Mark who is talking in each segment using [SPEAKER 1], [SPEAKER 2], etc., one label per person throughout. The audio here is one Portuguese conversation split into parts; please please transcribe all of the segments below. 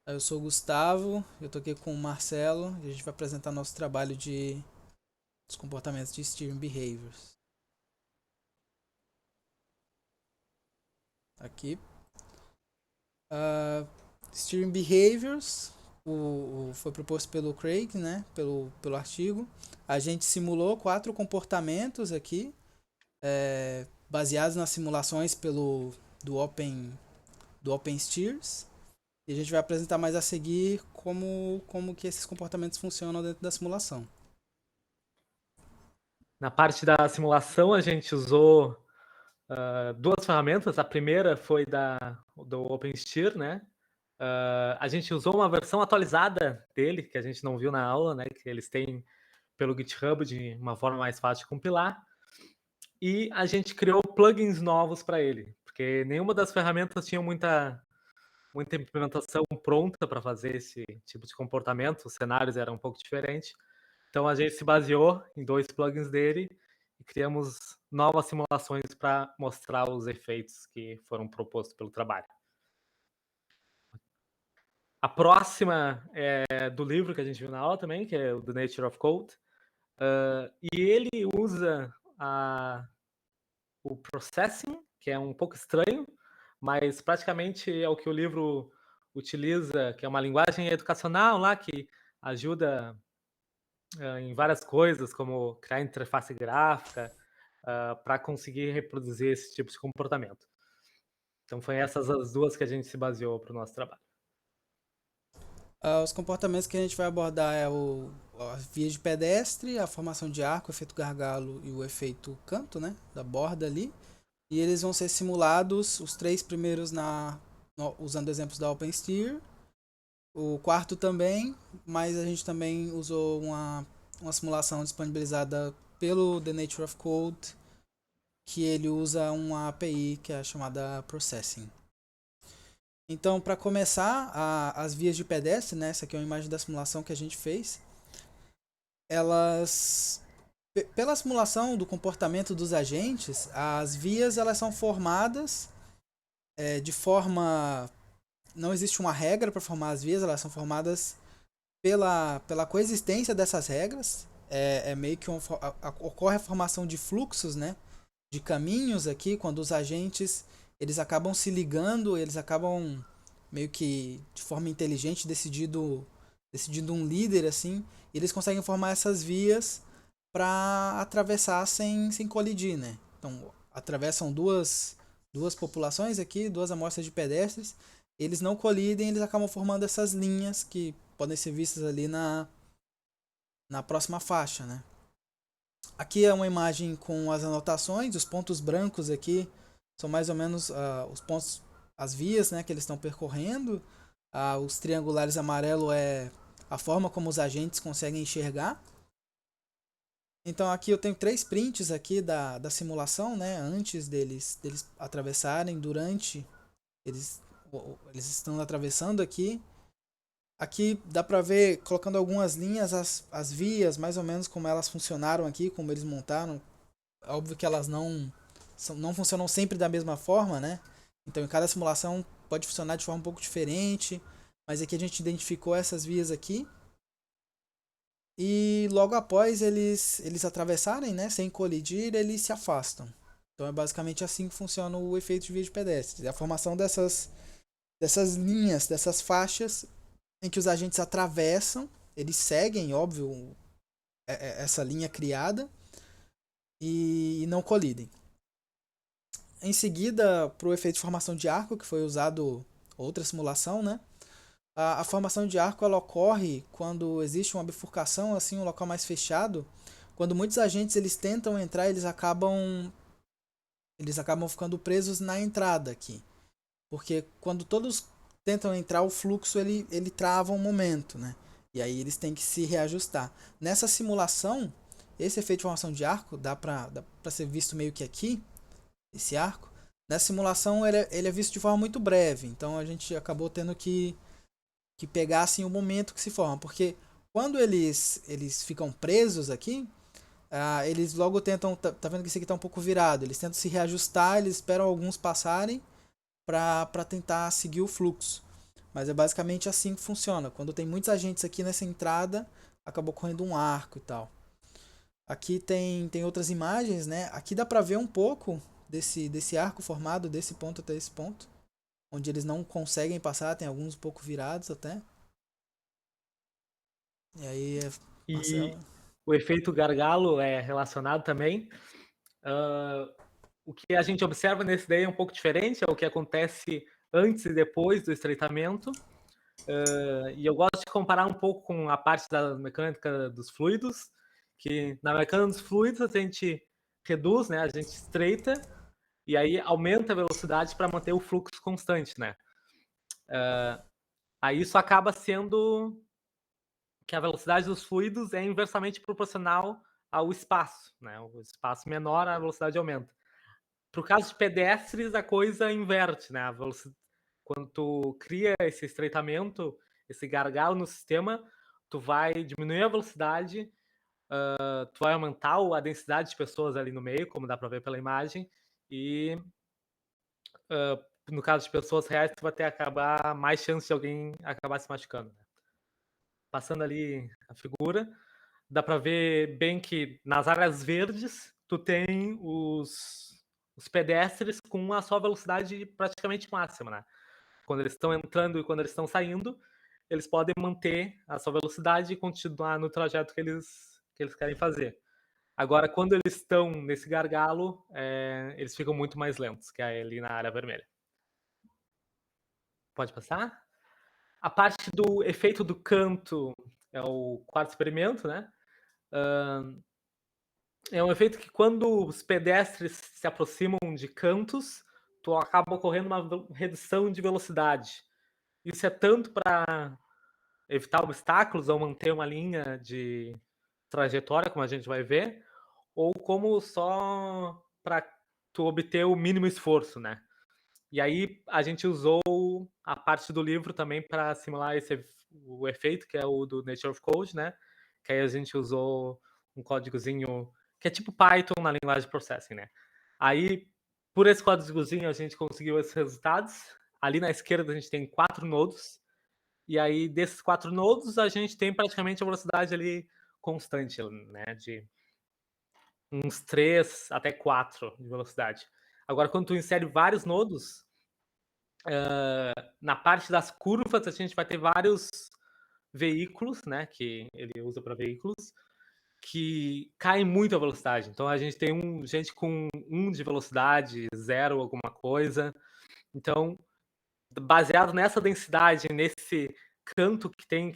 [SPEAKER 1] Eu sou o Gustavo, eu tô aqui com o Marcelo e a gente vai apresentar nosso trabalho de dos comportamentos de Steering Behaviors. Aqui. Uh, Steering Behaviors foi proposto pelo Craig, né? Pelo artigo. A gente simulou 4 comportamentos aqui, baseados nas simulações do Open, do OpenSteers. E a gente vai apresentar mais a seguir como que esses comportamentos funcionam dentro da simulação.
[SPEAKER 2] Na parte da simulação, a gente usou duas ferramentas. A primeira foi do OpenSteer, né? A gente usou uma versão atualizada dele, que a gente não viu na aula, né? Que eles têm pelo GitHub de uma forma mais fácil de compilar. E a gente criou plugins novos para ele, porque nenhuma das ferramentas tinha muita implementação pronta para fazer esse tipo de comportamento. Os cenários eram um pouco diferentes. Então a gente se baseou em 2 plugins dele e criamos novas simulações para mostrar os efeitos que foram propostos pelo trabalho. A próxima é do livro que a gente viu na aula também, que é o The Nature of Code. E ele usa o processing, que é um pouco estranho, mas praticamente é o que o livro utiliza, que é uma linguagem educacional lá que ajuda em várias coisas, como criar interface gráfica, para conseguir reproduzir esse tipo de comportamento. Então, foi essas as duas que a gente se baseou para o nosso trabalho.
[SPEAKER 1] Os comportamentos que a gente vai abordar as vias de pedestre, a formação de arco, o efeito gargalo e o efeito canto, né, da borda ali. E eles vão ser simulados, os 3 primeiros usando exemplos da OpenSteer, o quarto também, mas a gente também usou uma simulação disponibilizada pelo The Nature of Code, que ele usa uma API que é chamada Processing. Então, para começar, as vias de pedestre, né, essa aqui é uma imagem da simulação que a gente fez, elas, pela simulação do comportamento dos agentes, as vias elas são formadas de forma, não existe uma regra para formar as vias, elas são formadas pela coexistência dessas regras. É meio que ocorre a formação de fluxos, né, de caminhos aqui, quando os agentes eles acabam se ligando, eles acabam meio que de forma inteligente decidindo um líder assim, e eles conseguem formar essas vias para atravessar sem colidir, né? Então, atravessam duas populações aqui, 2 amostras de pedestres, eles não colidem, eles acabam formando essas linhas que podem ser vistas ali na próxima faixa, né? Aqui é uma imagem com as anotações, os pontos brancos aqui são mais ou menos os pontos, as vias, né, que eles estão percorrendo. Os triangulares amarelo é a forma como os agentes conseguem enxergar. Então aqui eu tenho 3 prints aqui da simulação, né, antes deles atravessarem, durante eles, eles estão atravessando aqui. Aqui dá pra ver, colocando algumas linhas, as vias, mais ou menos como elas funcionaram aqui, como eles montaram. Óbvio que elas não funcionam sempre da mesma forma, né? Então em cada simulação pode funcionar de forma um pouco diferente. Mas aqui a gente identificou essas vias aqui. E logo após eles atravessarem, né, sem colidir, eles se afastam. Então é basicamente assim que funciona o efeito de via de pedestres. É a formação dessas linhas, dessas faixas em que os agentes atravessam, eles seguem, óbvio, essa linha criada e não colidem. Em seguida, para o efeito de formação de arco, que foi usado outra simulação, né? A formação de arco ela ocorre quando existe uma bifurcação, assim, um local mais fechado. Quando muitos agentes eles tentam entrar, eles acabam ficando presos na entrada aqui. Porque quando todos tentam entrar, o fluxo ele trava um momento, né? E aí eles têm que se reajustar. Nessa simulação, esse efeito de formação de arco dá pra ser visto meio que aqui, esse arco. Nessa simulação ele é visto de forma muito breve, então a gente acabou tendo que pegar assim o momento que se forma, porque quando eles ficam presos aqui, eles logo tentam, tá vendo que esse aqui tá um pouco virado, eles tentam se reajustar, eles esperam alguns passarem para tentar seguir o fluxo. Mas é basicamente assim que funciona. Quando tem muitos agentes aqui nessa entrada, acabou correndo um arco e tal. Aqui tem outras imagens, né? Aqui dá pra ver um pouco desse arco formado desse ponto até esse ponto. Onde eles não conseguem passar, tem alguns um pouco virados até. E aí,
[SPEAKER 2] E
[SPEAKER 1] Marcelo.
[SPEAKER 2] o efeito gargalo é relacionado também. O que a gente observa nesse daí é um pouco diferente, é o que acontece antes e depois do estreitamento. E eu gosto de comparar um pouco com a parte da mecânica dos fluidos, que na mecânica dos fluidos a gente reduz, né? A gente estreita e aí aumenta a velocidade para manter o fluxo constante, né? Aí isso acaba sendo que a velocidade dos fluidos é inversamente proporcional ao espaço, né? O espaço menor, a velocidade aumenta. Para o caso de pedestres, a coisa inverte, né? Quando tu cria esse estreitamento, esse gargalo no sistema, tu vai diminuir a velocidade, tu vai aumentar a densidade de pessoas ali no meio, como dá para ver pela imagem, e no caso de pessoas reais, tu vai ter acabar mais chance de alguém acabar se machucando. Né? Passando ali a figura, dá para ver bem que nas áreas verdes tu tem os pedestres com a sua velocidade praticamente máxima, né? Quando eles estão entrando e quando eles estão saindo, eles podem manter a sua velocidade e continuar no trajeto que eles querem fazer. Agora, quando eles estão nesse gargalo, eles ficam muito mais lentos, que é ali na área vermelha. Pode passar? A parte do efeito do canto é o quarto experimento, né? É um efeito que quando os pedestres se aproximam de cantos, tu acaba ocorrendo uma redução de velocidade. Isso é tanto para evitar obstáculos ou manter uma linha de trajetória, como a gente vai ver, ou como só para tu obter o mínimo esforço, né? E aí a gente usou a parte do livro também para simular o efeito, que é o do Nature of Code, né? Que aí a gente usou um códigozinho que é tipo Python na linguagem de processing, né? Aí, por esse códigozinho, a gente conseguiu esses resultados. Ali na esquerda a gente tem 4 nodos. E aí, desses 4 nodos, a gente tem praticamente a velocidade ali constante, né? De uns 3 até 4 de velocidade. Agora, quando tu insere vários nodos, na parte das curvas a gente vai ter vários veículos, né, que ele usa para veículos, que caem muito a velocidade. Então a gente tem gente com 1 de velocidade, 0 alguma coisa. Então, baseado nessa densidade, nesse canto porque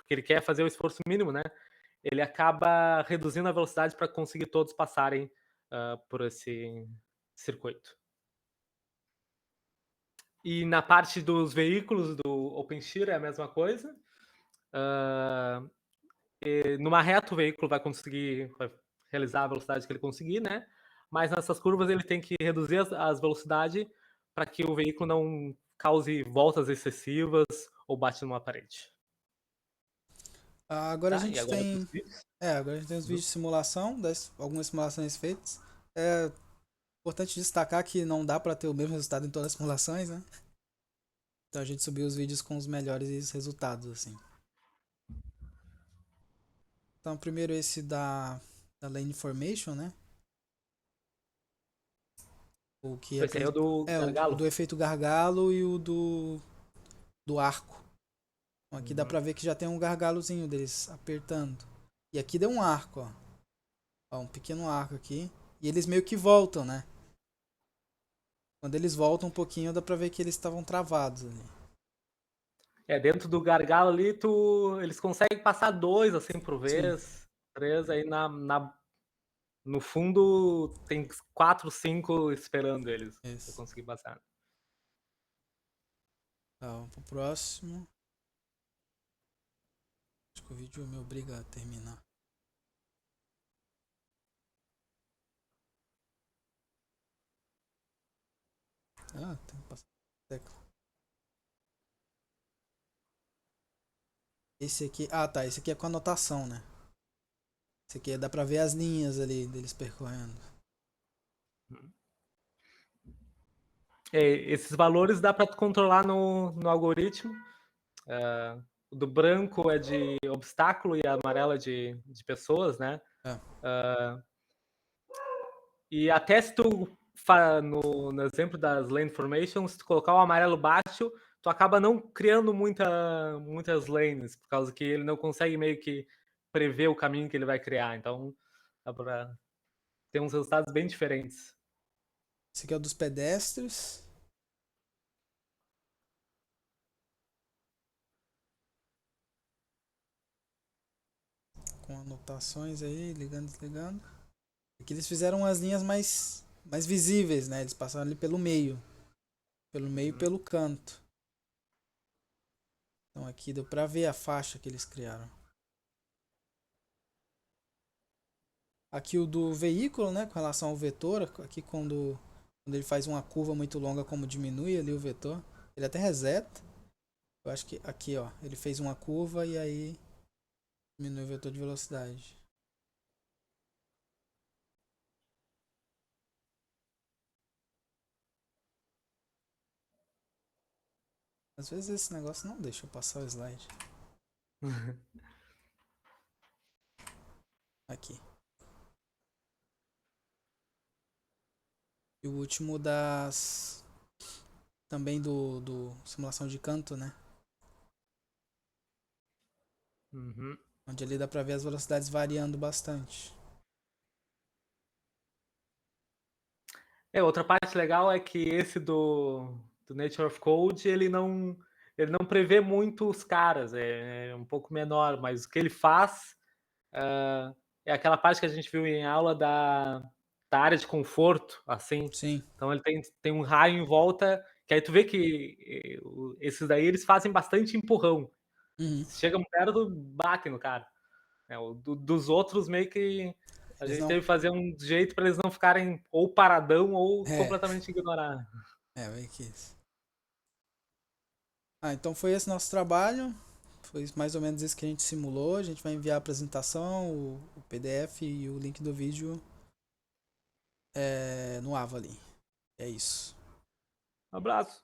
[SPEAKER 2] ele quer fazer o esforço mínimo, né? Ele acaba reduzindo a velocidade para conseguir todos passarem por esse circuito. E na parte dos veículos do OpenShift é a mesma coisa. Numa reta o veículo vai realizar a velocidade que ele conseguir, né? Mas nessas curvas ele tem que reduzir as velocidades para que o veículo não cause voltas excessivas ou bate numa parede.
[SPEAKER 1] Agora a
[SPEAKER 2] Tá? E
[SPEAKER 1] gente
[SPEAKER 2] agora
[SPEAKER 1] tem.
[SPEAKER 2] dos vídeos.
[SPEAKER 1] Agora a gente tem os vídeos de simulação, algumas simulações feitas. É importante destacar que não dá para ter o mesmo resultado em todas as simulações, né? Então a gente subiu os vídeos com os melhores resultados, assim. Então, primeiro esse da Lane Formation, né? O que
[SPEAKER 2] Esse aí é o do
[SPEAKER 1] o
[SPEAKER 2] gargalo.
[SPEAKER 1] do efeito gargalo e o do arco. Então, aqui dá pra ver que já tem um gargalozinho deles apertando. E aqui deu um arco, ó. Ó, um pequeno arco aqui. E eles meio que voltam, né? Quando eles voltam um pouquinho, dá pra ver que eles estavam travados ali.
[SPEAKER 2] Dentro do gargalo ali, eles conseguem passar 2 assim por
[SPEAKER 1] Sim.
[SPEAKER 2] vez, 3, aí no fundo tem 4, 5 esperando eles pra
[SPEAKER 1] Isso.
[SPEAKER 2] conseguir passar.
[SPEAKER 1] Tá, vamos pro próximo. Acho que o vídeo me obriga a terminar. Tem que passar a tecla. Esse aqui. Tá. Esse aqui é com anotação, né? Esse aqui dá pra ver as linhas ali deles percorrendo.
[SPEAKER 2] Esses valores dá para controlar no algoritmo. O do branco é de obstáculo e amarelo é de pessoas, né?
[SPEAKER 1] É.
[SPEAKER 2] E até se tu, no exemplo das lane formations, se tu colocar o amarelo baixo, tu acaba não criando muitas lanes, por causa que ele não consegue meio que prever o caminho que ele vai criar. Então, dá pra ter uns resultados bem diferentes.
[SPEAKER 1] Esse aqui é o dos pedestres. Com anotações aí, ligando, desligando. Aqui eles fizeram umas linhas mais visíveis, né? Eles passaram ali pelo meio. Pelo meio e pelo canto. Então aqui deu pra ver a faixa que eles criaram. Aqui o do veículo, né? Com relação ao vetor. Aqui quando ele faz uma curva muito longa, como diminui ali o vetor. Ele até reseta. Eu acho que aqui, ó. Ele fez uma curva e aí diminui o vetor de velocidade. Às vezes esse negócio não deixa eu passar o slide. Aqui. E o último das. Também do simulação de canto, né?
[SPEAKER 2] Uhum.
[SPEAKER 1] Onde ali dá pra ver as velocidades variando bastante.
[SPEAKER 2] Outra parte legal é que esse do Nature of Code, ele não prevê muito os caras, é um pouco menor, mas o que ele faz é aquela parte que a gente viu em aula da área de conforto, assim.
[SPEAKER 1] Sim.
[SPEAKER 2] Então ele tem um raio em volta, que aí tu vê que esses daí eles fazem bastante empurrão.
[SPEAKER 1] Uhum.
[SPEAKER 2] Chegam perto, batem no cara. Dos outros, meio que a
[SPEAKER 1] Eles
[SPEAKER 2] gente
[SPEAKER 1] não.
[SPEAKER 2] teve que fazer um jeito para eles não ficarem ou paradão ou
[SPEAKER 1] É,
[SPEAKER 2] completamente ignorar.
[SPEAKER 1] meio que isso. Ah, então foi esse nosso trabalho. Foi mais ou menos isso que a gente simulou. A gente vai enviar a apresentação, o PDF e o link do vídeo no Avali. É isso.
[SPEAKER 2] Um abraço.